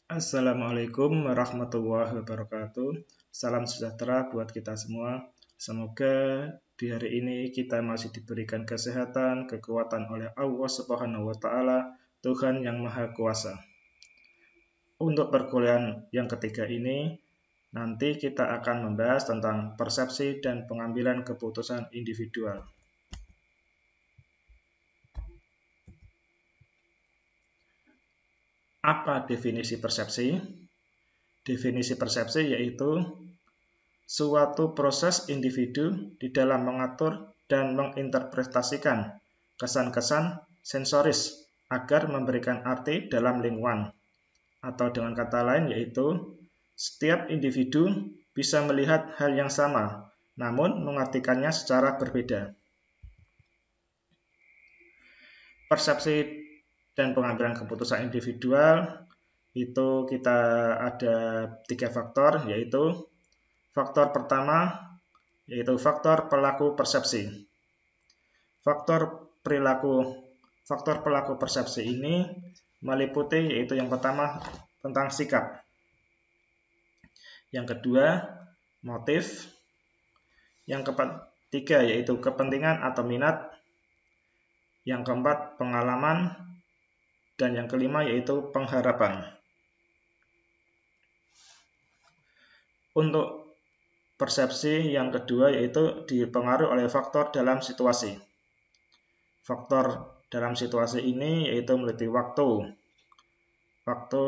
Assalamualaikum warahmatullahi wabarakatuh. Salam sejahtera buat kita semua. Semoga di hari ini kita masih diberikan kesehatan, kekuatan oleh Allah Subhanahu wa taala, Tuhan yang Maha Kuasa. Untuk perkuliahan yang ketiga ini, nanti kita akan membahas tentang persepsi dan pengambilan keputusan individual. Apa definisi persepsi? Definisi persepsi yaitu suatu proses individu di dalam mengatur dan menginterpretasikan kesan-kesan sensoris agar memberikan arti dalam lingkungan. Atau dengan kata lain yaitu, setiap individu bisa melihat hal yang sama, namun mengartikannya secara berbeda. Persepsi dan pengambilan keputusan individual itu kita ada 3 faktor, yaitu faktor pertama yaitu faktor pelaku persepsi. Faktor pelaku persepsi ini meliputi yaitu yang pertama tentang sikap, yang kedua motif, yang ketiga yaitu kepentingan atau minat, yang keempat pengalaman, dan yang kelima yaitu pengharapan. Untuk persepsi yang kedua yaitu dipengaruhi oleh faktor dalam situasi. Faktor dalam situasi ini yaitu meliputi waktu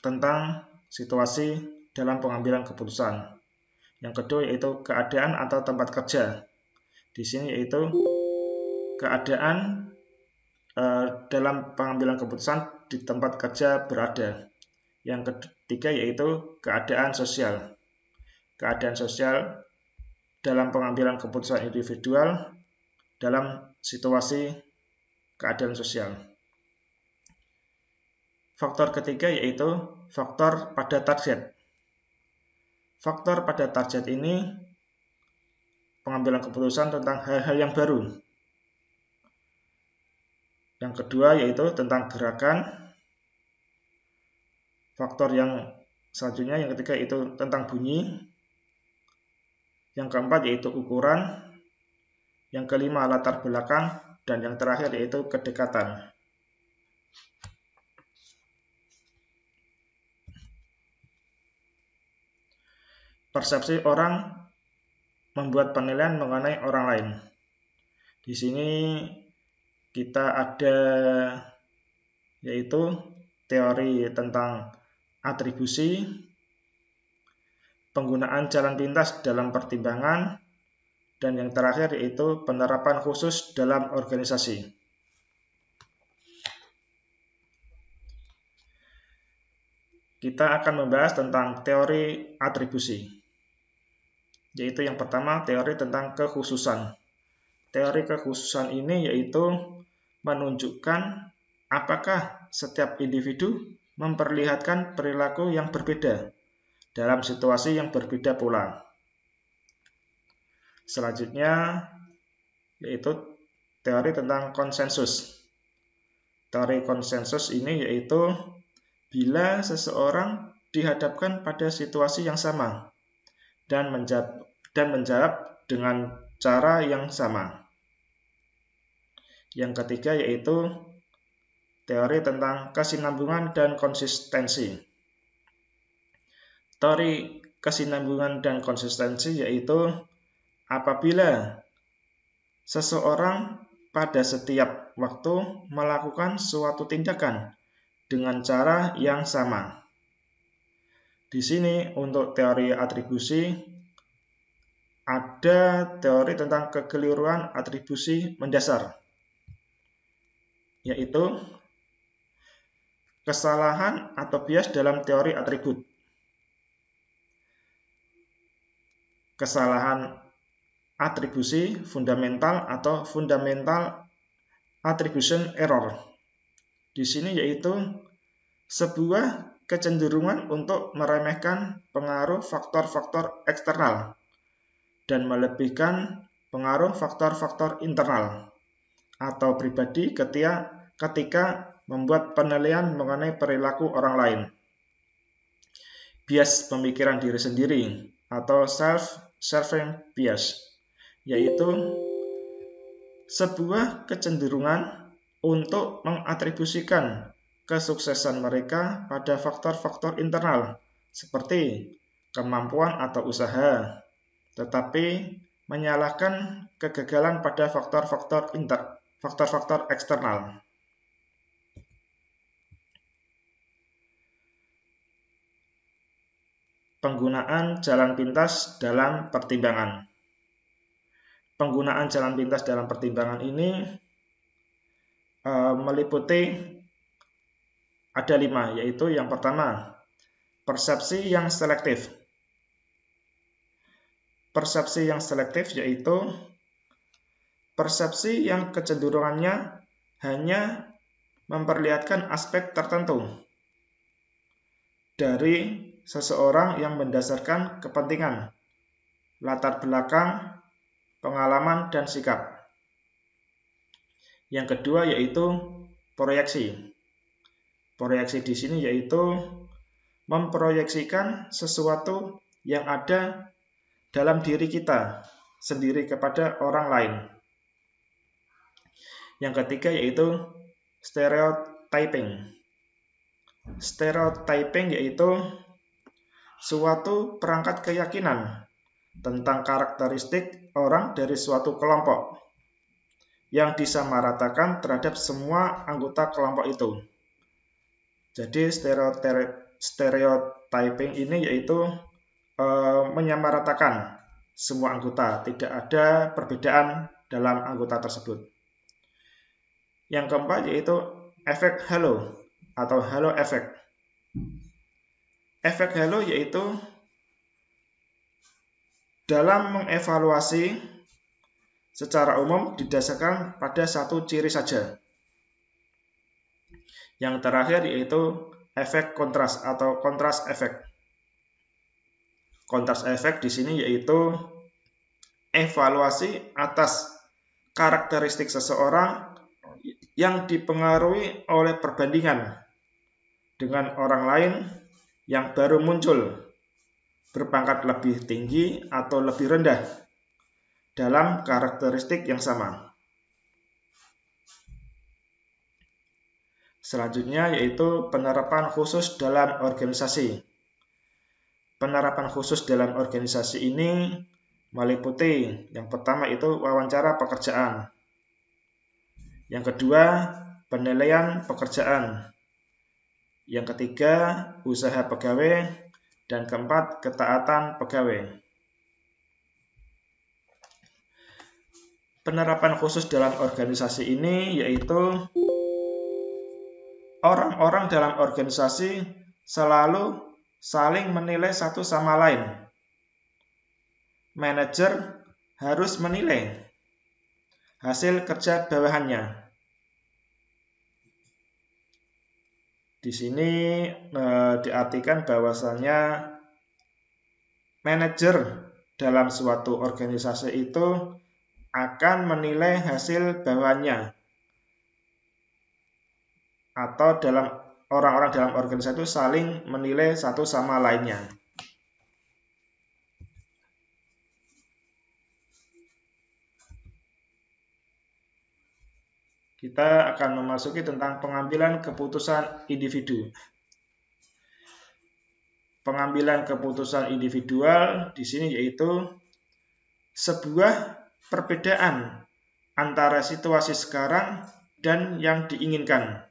tentang situasi dalam pengambilan keputusan. Yang kedua yaitu keadaan atau tempat kerja. Di sini yaitu keadaan dalam pengambilan keputusan di tempat kerja berada. Yang ketiga yaitu keadaan sosial. Keadaan sosial dalam pengambilan keputusan individual dalam situasi keadaan sosial. Faktor ketiga yaitu faktor pada target. Faktor pada target ini pengambilan keputusan tentang hal-hal yang baru. Yang kedua yaitu tentang gerakan. Faktor yang selanjutnya yang ketiga itu tentang bunyi. Yang keempat yaitu ukuran. Yang kelima latar belakang. Dan yang terakhir yaitu kedekatan. Persepsi orang membuat penilaian mengenai orang lain. Di sini kita ada yaitu teori tentang atribusi, penggunaan jalan pintas dalam pertimbangan, dan yang terakhir yaitu penerapan khusus dalam organisasi. Kita akan membahas tentang teori atribusi, yaitu yang pertama teori tentang kekhususan. Teori kekhususan ini yaitu menunjukkan apakah setiap individu memperlihatkan perilaku yang berbeda dalam situasi yang berbeda pula. Selanjutnya yaitu teori tentang konsensus. Teori konsensus ini yaitu bila seseorang dihadapkan pada situasi yang sama dan menjawab dengan cara yang sama. Yang ketiga yaitu teori tentang kesinambungan dan konsistensi. Teori kesinambungan dan konsistensi yaitu apabila seseorang pada setiap waktu melakukan suatu tindakan dengan cara yang sama. Di sini untuk teori atribusi ada teori tentang kekeliruan atribusi mendasar, yaitu kesalahan atau bias dalam teori atribut. Kesalahan atribusi fundamental atau fundamental attribution error. Di sini yaitu sebuah kecenderungan untuk meremehkan pengaruh faktor-faktor eksternal dan melebihkan pengaruh faktor-faktor internal atau pribadi ketika membuat penilaian mengenai perilaku orang lain. Bias pemikiran diri sendiri atau self-serving bias, yaitu sebuah kecenderungan untuk mengatribusikan kesuksesan mereka pada faktor-faktor internal seperti kemampuan atau usaha, tetapi menyalahkan kegagalan pada faktor-faktor eksternal. Penggunaan jalan pintas dalam pertimbangan. Penggunaan jalan pintas dalam pertimbangan ini meliputi ada 5, yaitu yang pertama, persepsi yang selektif. Persepsi yang selektif yaitu persepsi yang kecenderungannya hanya memperlihatkan aspek tertentu dari seseorang yang berdasarkan kepentingan, latar belakang, pengalaman, dan sikap. Yang kedua yaitu proyeksi. Proyeksi di sini yaitu memproyeksikan sesuatu yang ada dalam diri kita sendiri kepada orang lain. Yang ketiga yaitu stereotyping. Stereotyping yaitu suatu perangkat keyakinan tentang karakteristik orang dari suatu kelompok yang disamaratakan terhadap semua anggota kelompok itu. Jadi stereotyping ini yaitu menyamaratakan semua anggota, tidak ada perbedaan dalam anggota tersebut. Yang keempat yaitu efek halo atau halo effect. Efek halo yaitu dalam mengevaluasi secara umum didasarkan pada satu ciri saja. Yang terakhir yaitu efek kontras atau kontras efek. Kontras efek di sini yaitu evaluasi atas karakteristik seseorang yang dipengaruhi oleh perbandingan dengan orang lain yang baru muncul, berpangkat lebih tinggi atau lebih rendah dalam karakteristik yang sama. Selanjutnya yaitu penerapan khusus dalam organisasi. Penerapan khusus dalam organisasi ini meliputi yang pertama itu wawancara pekerjaan. Yang kedua, penilaian pekerjaan. Yang ketiga, usaha pegawai. Dan keempat, ketaatan pegawai. Penerapan khusus dalam organisasi ini yaitu orang-orang dalam organisasi selalu saling menilai satu sama lain. Manajer harus menilai hasil kerja bawahannya. Di sini diartikan bahwasannya manajer dalam suatu organisasi itu akan menilai hasil bawahannya, atau dalam orang-orang dalam organisasi itu saling menilai satu sama lainnya. Kita akan memasuki tentang pengambilan keputusan individu. Pengambilan keputusan individual di sini yaitu sebuah perbedaan antara situasi sekarang dan yang diinginkan.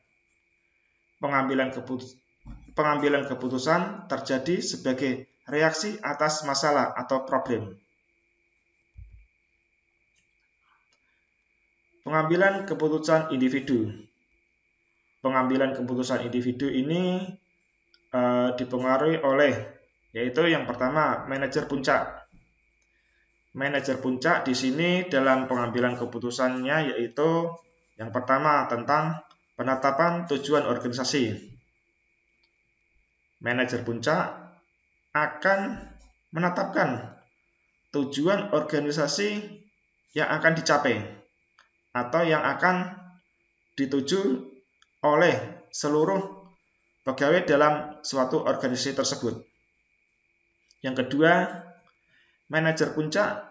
Pengambilan keputusan terjadi sebagai reaksi atas masalah atau problem. Pengambilan keputusan individu. Pengambilan keputusan individu ini dipengaruhi oleh, yaitu yang pertama, manajer puncak. Manajer puncak di sini dalam pengambilan keputusannya yaitu yang pertama tentang penetapan tujuan organisasi. Manajer puncak akan menetapkan tujuan organisasi yang akan dicapai atau yang akan dituju oleh seluruh pegawai dalam suatu organisasi tersebut. Yang kedua, manajer puncak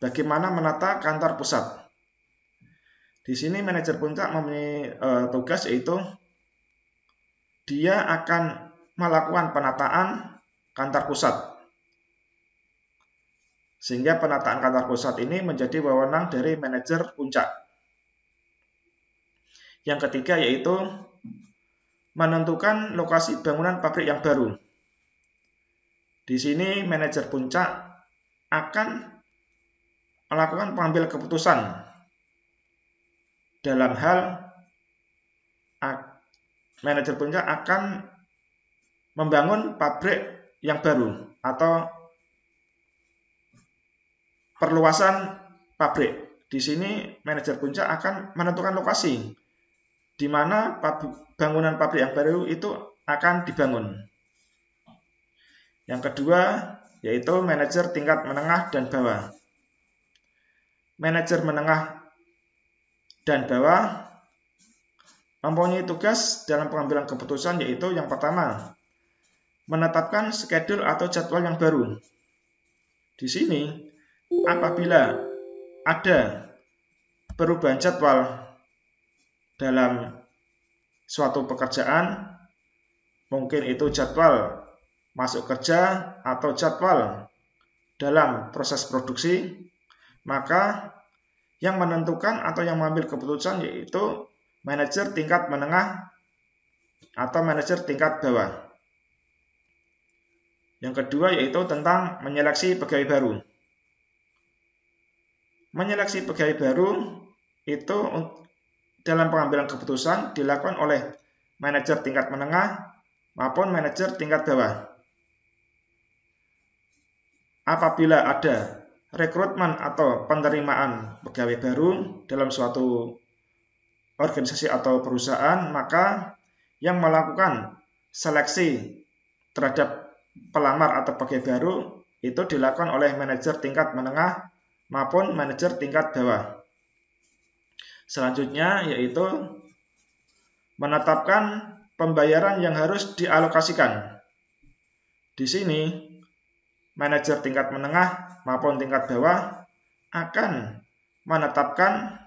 bagaimana menata kantor pusat. Di sini manajer puncak mempunyai tugas, yaitu dia akan melakukan penataan kantor pusat. Sehingga penataan kantor pusat ini menjadi wewenang dari manajer puncak. Yang ketiga yaitu menentukan lokasi bangunan pabrik yang baru. Di sini manajer puncak akan melakukan pengambil keputusan dalam hal manajer puncak akan membangun pabrik yang baru atau perluasan pabrik. Di sini manajer puncak akan menentukan lokasi di mana bangunan pabrik yang baru itu akan dibangun. Yang kedua yaitu manajer tingkat menengah dan bawah. Manajer menengah dan bawah mempunyai tugas dalam pengambilan keputusan, yaitu yang pertama, menetapkan skedul atau jadwal yang baru. Di sini, apabila ada perubahan jadwal dalam suatu pekerjaan, mungkin itu jadwal masuk kerja atau jadwal dalam proses produksi, maka yang menentukan atau yang mengambil keputusan yaitu manajer tingkat menengah atau manajer tingkat bawah. Yang kedua yaitu tentang menyeleksi pegawai baru. Menyeleksi pegawai baru itu dalam pengambilan keputusan dilakukan oleh manajer tingkat menengah maupun manajer tingkat bawah. Apabila ada rekrutmen atau penerimaan pegawai baru dalam suatu organisasi atau perusahaan, maka yang melakukan seleksi terhadap pelamar atau pegawai baru itu dilakukan oleh manajer tingkat menengah maupun manajer tingkat bawah. Selanjutnya yaitu menetapkan pembayaran yang harus dialokasikan. Di sini manajer tingkat menengah maupun tingkat bawah akan menetapkan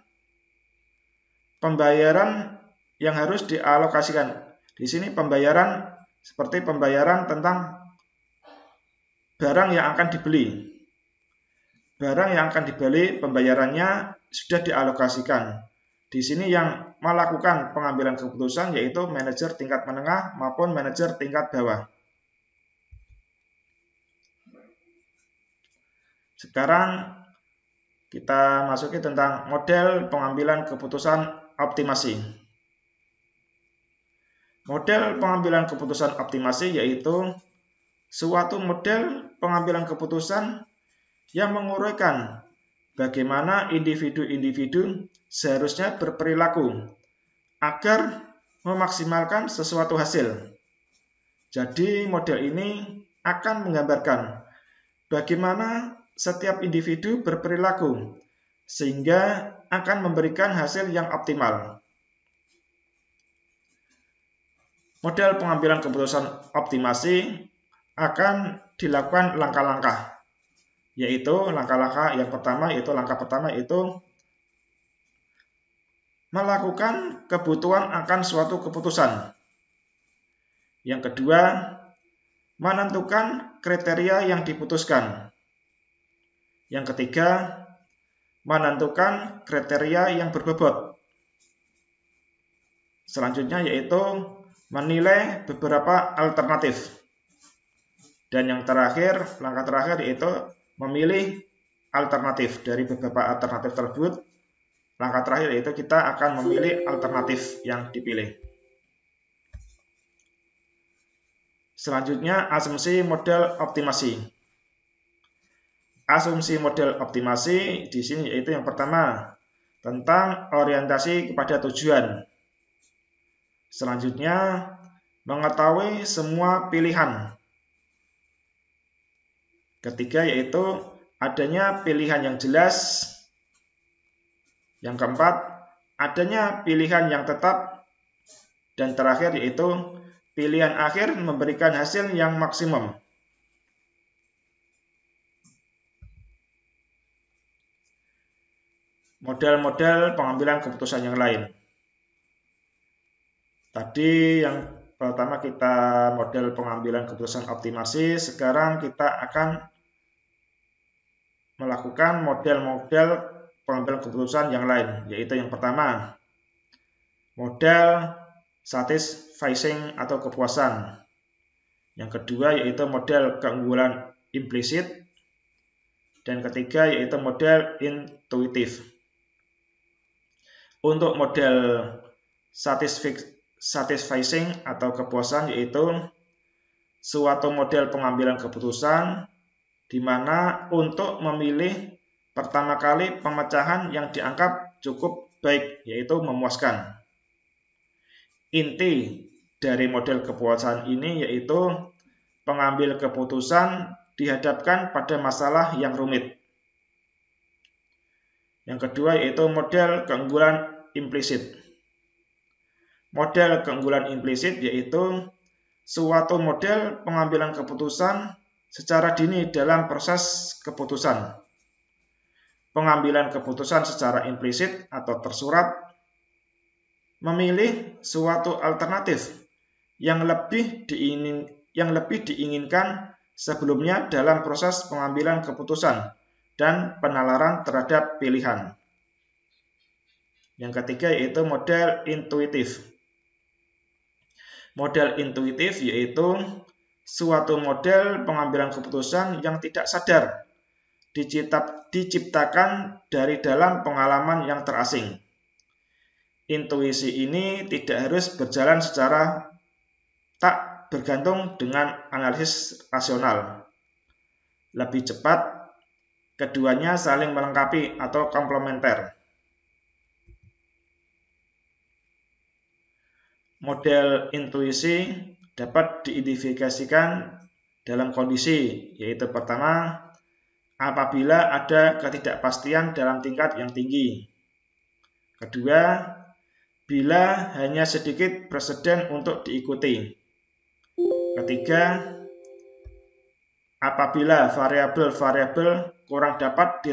pembayaran yang harus dialokasikan. Di sini pembayaran seperti pembayaran tentang barang yang akan dibeli. Barang yang akan dibeli pembayarannya sudah dialokasikan. Di sini yang melakukan pengambilan keputusan yaitu manajer tingkat menengah maupun manajer tingkat bawah. Sekarang kita masuki tentang model pengambilan keputusan optimasi. Model pengambilan keputusan optimasi yaitu suatu model pengambilan keputusan yang menguraikan bagaimana individu-individu seharusnya berperilaku agar memaksimalkan sesuatu hasil. Jadi model ini akan menggambarkan bagaimana setiap individu berperilaku sehingga akan memberikan hasil yang optimal. Model pengambilan keputusan optimasi akan dilakukan langkah-langkah, yaitu langkah-langkah yang pertama yaitu melakukan kebutuhan akan suatu keputusan. Yang kedua, menentukan kriteria yang diputuskan. Yang ketiga, menentukan kriteria yang berbobot. Selanjutnya yaitu menilai beberapa alternatif. Dan yang terakhir, langkah terakhir yaitu memilih alternatif. Dari beberapa alternatif tersebut, langkah terakhir yaitu kita akan memilih alternatif yang dipilih. Selanjutnya, asumsi model optimasi. Asumsi model optimasi di sini yaitu yang pertama, tentang orientasi kepada tujuan. Selanjutnya, mengetahui semua pilihan. Ketiga yaitu adanya pilihan yang jelas. Yang keempat, adanya pilihan yang tetap. Dan terakhir yaitu pilihan akhir memberikan hasil yang maksimum. Model-model pengambilan keputusan yang lain. Tadi yang pertama kita model pengambilan keputusan optimasi, sekarang kita akan melakukan model-model pengambilan keputusan yang lain, yaitu yang pertama, model satisficing atau kepuasan. Yang kedua yaitu model keunggulan implisit, dan ketiga yaitu model intuitif. Untuk model satisficing atau kepuasan yaitu suatu model pengambilan keputusan di mana untuk memilih pertama kali pemecahan yang dianggap cukup baik, yaitu memuaskan. Inti dari model kepuasan ini yaitu pengambil keputusan dihadapkan pada masalah yang rumit. Yang kedua yaitu model keunggulan implisit. Model keunggulan implisit yaitu suatu model pengambilan keputusan secara dini dalam proses keputusan. Pengambilan keputusan secara implisit atau tersurat memilih suatu alternatif yang lebih diinginkan sebelumnya dalam proses pengambilan keputusan dan penalaran terhadap pilihan. Yang ketiga yaitu model intuitif. Model intuitif yaitu suatu model pengambilan keputusan yang tidak sadar diciptakan dari dalam pengalaman yang terasing. Intuisi ini tidak harus berjalan secara tak bergantung dengan analisis rasional. Lebih cepat, keduanya saling melengkapi atau komplementer. Model intuisi dapat diidentifikasikan dalam kondisi, yaitu pertama, apabila ada ketidakpastian dalam tingkat yang tinggi. Kedua, bila hanya sedikit preseden untuk diikuti. Ketiga, apabila variabel-variabel kurang dapat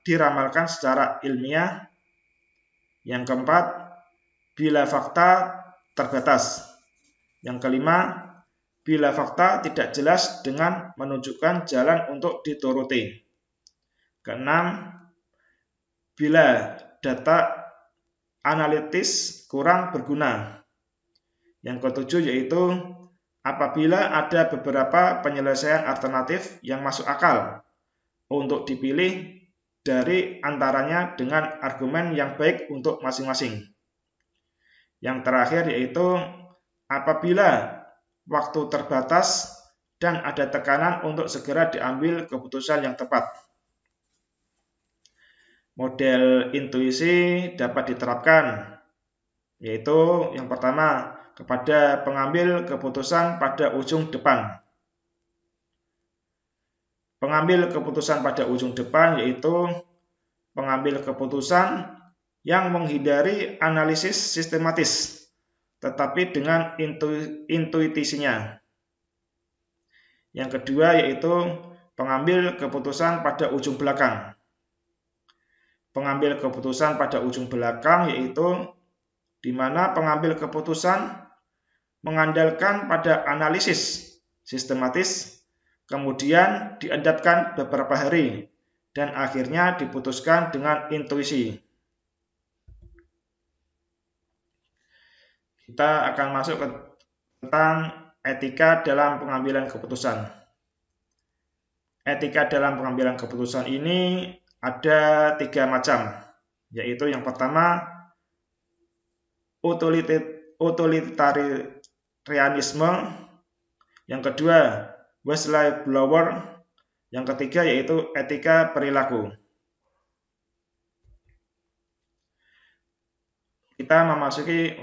diramalkan secara ilmiah. Yang keempat, bila fakta terbatas. Yang kelima, bila fakta tidak jelas dengan menunjukkan jalan untuk dituruti. Keenam, bila data analitis kurang berguna. Yang ketujuh yaitu apabila ada beberapa penyelesaian alternatif yang masuk akal untuk dipilih dari antaranya dengan argumen yang baik untuk masing-masing. Yang terakhir yaitu apabila waktu terbatas dan ada tekanan untuk segera diambil keputusan yang tepat. Model intuisi dapat diterapkan, yaitu yang pertama, kepada pengambil keputusan pada ujung depan. Pengambil keputusan pada ujung depan yaitu pengambil keputusan yang menghindari analisis sistematis, tetapi dengan intuisinya. Yang kedua yaitu pengambil keputusan pada ujung belakang. Pengambil keputusan pada ujung belakang yaitu di mana pengambil keputusan mengandalkan pada analisis sistematis, kemudian diendapkan beberapa hari, dan akhirnya diputuskan dengan intuisi. Kita akan masuk ke tentang etika dalam pengambilan keputusan. Etika dalam pengambilan keputusan ini ada 3 macam, yaitu yang pertama utilitarianisme, yang kedua whistleblower, yang ketiga yaitu etika perilaku. Kita memasuki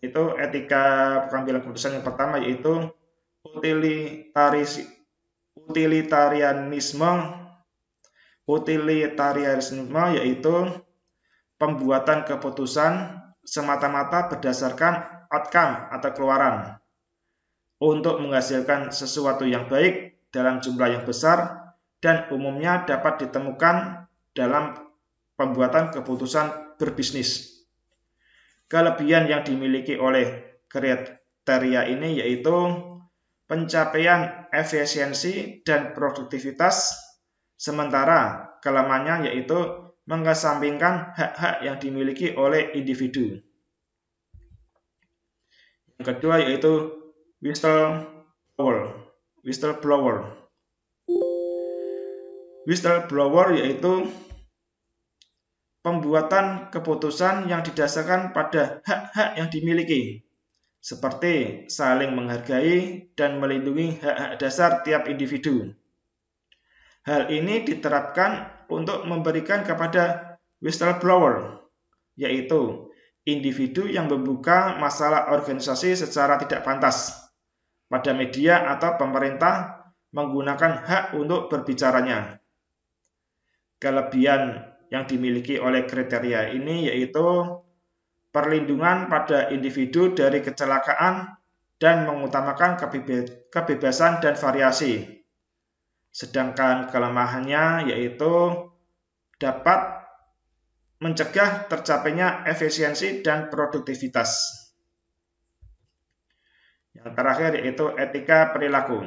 itu etika pengambilan keputusan yang pertama yaitu utilitarianisme yaitu pembuatan keputusan semata-mata berdasarkan outcome atau keluaran untuk menghasilkan sesuatu yang baik dalam jumlah yang besar dan umumnya dapat ditemukan dalam pembuatan keputusan berbisnis. Kelebihan yang dimiliki oleh kriteria ini yaitu pencapaian efisiensi dan produktivitas, sementara kelemahannya yaitu mengesampingkan hak-hak yang dimiliki oleh individu. Yang kedua yaitu whistleblower. Whistleblower yaitu pembuatan keputusan yang didasarkan pada hak-hak yang dimiliki, seperti saling menghargai dan melindungi hak-hak dasar tiap individu. Hal ini diterapkan untuk memberikan kepada whistleblower, yaitu individu yang membuka masalah organisasi secara tidak pantas pada media atau pemerintah menggunakan hak untuk berbicaranya. Kelebihan yang dimiliki oleh kriteria ini yaitu perlindungan pada individu dari kecelakaan dan mengutamakan kebebasan dan variasi. Sedangkan kelemahannya yaitu dapat mencegah tercapainya efisiensi dan produktivitas. Yang terakhir yaitu etika perilaku.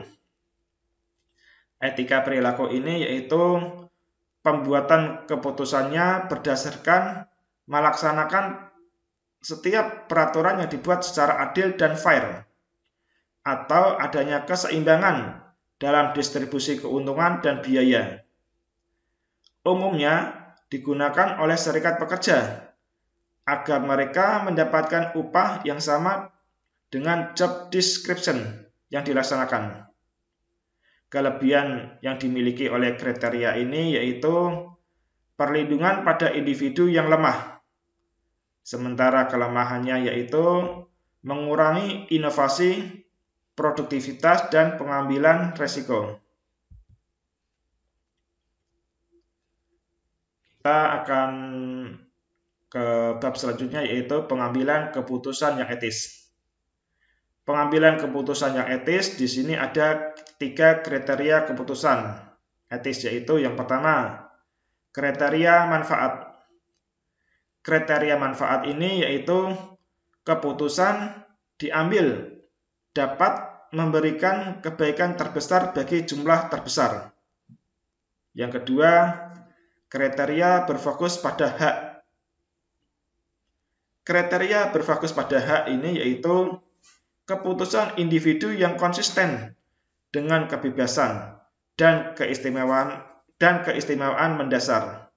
Etika perilaku ini yaitu pembuatan keputusannya berdasarkan melaksanakan setiap peraturan yang dibuat secara adil dan fair, atau adanya keseimbangan dalam distribusi keuntungan dan biaya. Umumnya digunakan oleh serikat pekerja agar mereka mendapatkan upah yang sama dengan job description yang dilaksanakan. Kelebihan yang dimiliki oleh kriteria ini yaitu perlindungan pada individu yang lemah, sementara kelemahannya yaitu mengurangi inovasi, produktivitas, dan pengambilan resiko. Kita akan ke bab selanjutnya yaitu pengambilan keputusan yang etis. Pengambilan keputusan yang etis di sini ada 3 kriteria keputusan etis, yaitu yang pertama, kriteria manfaat. Kriteria manfaat ini yaitu keputusan diambil dapat memberikan kebaikan terbesar bagi jumlah terbesar. Yang kedua, kriteria berfokus pada hak. Kriteria berfokus pada hak ini yaitu keputusan individu yang konsisten dengan kebebasan dan keistimewaan mendasar.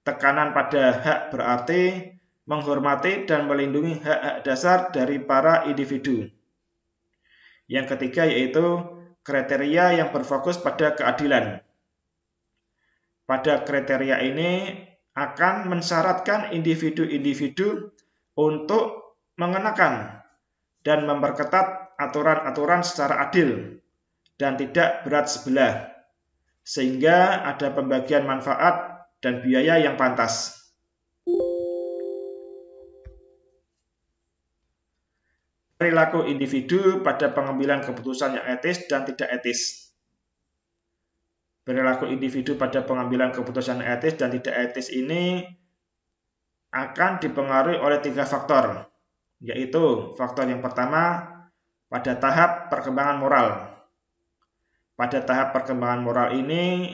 Tekanan pada hak berarti menghormati dan melindungi hak-hak dasar dari para individu. Yang ketiga yaitu kriteria yang berfokus pada keadilan. Pada kriteria ini akan mensyaratkan individu-individu untuk mengenakan dan memperketat aturan-aturan secara adil dan tidak berat sebelah, sehingga ada pembagian manfaat dan biaya yang pantas. Perilaku individu pada pengambilan keputusan yang etis dan tidak etis. Perilaku individu pada pengambilan keputusan yang etis dan tidak etis ini akan dipengaruhi oleh 3 faktor, yaitu faktor yang pertama pada tahap perkembangan moral. Pada tahap perkembangan moral ini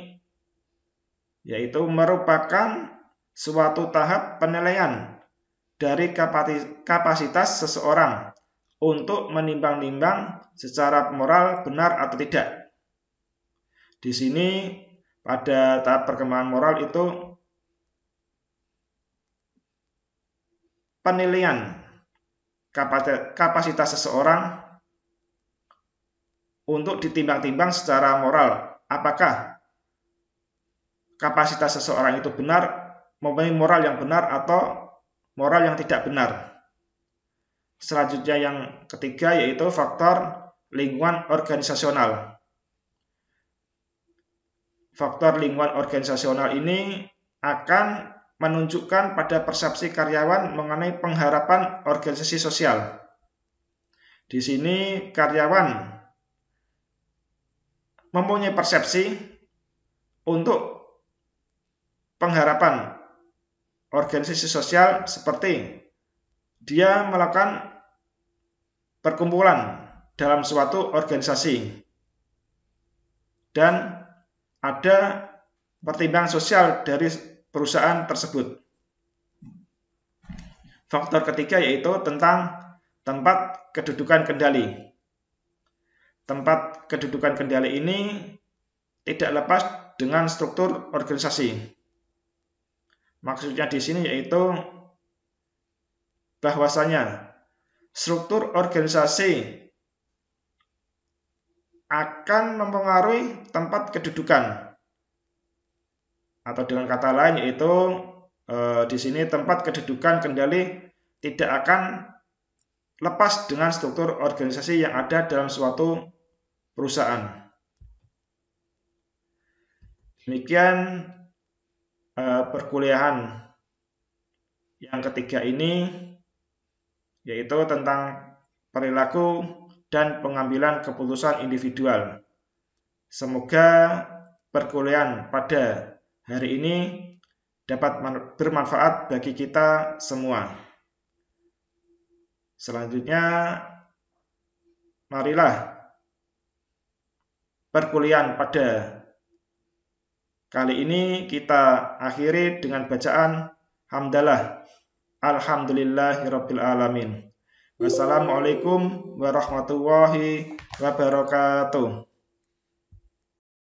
yaitu merupakan suatu tahap penilaian dari kapasitas seseorang untuk menimbang-nimbang secara moral benar atau tidak. Di sini pada tahap perkembangan moral itu penilaian kapasitas seseorang untuk ditimbang-timbang secara moral. Apakah kapasitas seseorang itu benar, mempunyai moral yang benar atau moral yang tidak benar. Selanjutnya yang ketiga yaitu faktor lingkungan organisasional. Faktor lingkungan organisasional ini akan menunjukkan pada persepsi karyawan mengenai pengharapan organisasi sosial. Di sini karyawan mempunyai persepsi untuk pengharapan organisasi sosial seperti dia melakukan perkumpulan dalam suatu organisasi dan ada pertimbangan sosial dari perusahaan tersebut. Faktor ketiga yaitu tentang tempat kedudukan kendali. Tempat kedudukan kendali ini tidak lepas dengan struktur organisasi. Maksudnya di sini yaitu bahwasanya struktur organisasi akan mempengaruhi tempat kedudukan. Atau dengan kata lain yaitu di sini tempat kedudukan kendali tidak akan lepas dengan struktur organisasi yang ada dalam suatu perusahaan. Demikian perkuliahan yang ketiga ini, yaitu tentang perilaku dan pengambilan keputusan individual. Semoga perkuliahan pada hari ini dapat bermanfaat bagi kita semua. Selanjutnya, marilah perkuliahan pada kali ini kita akhiri dengan bacaan hamdalah. Alhamdulillahirabbil alamin. Wassalamualaikum warahmatullahi wabarakatuh.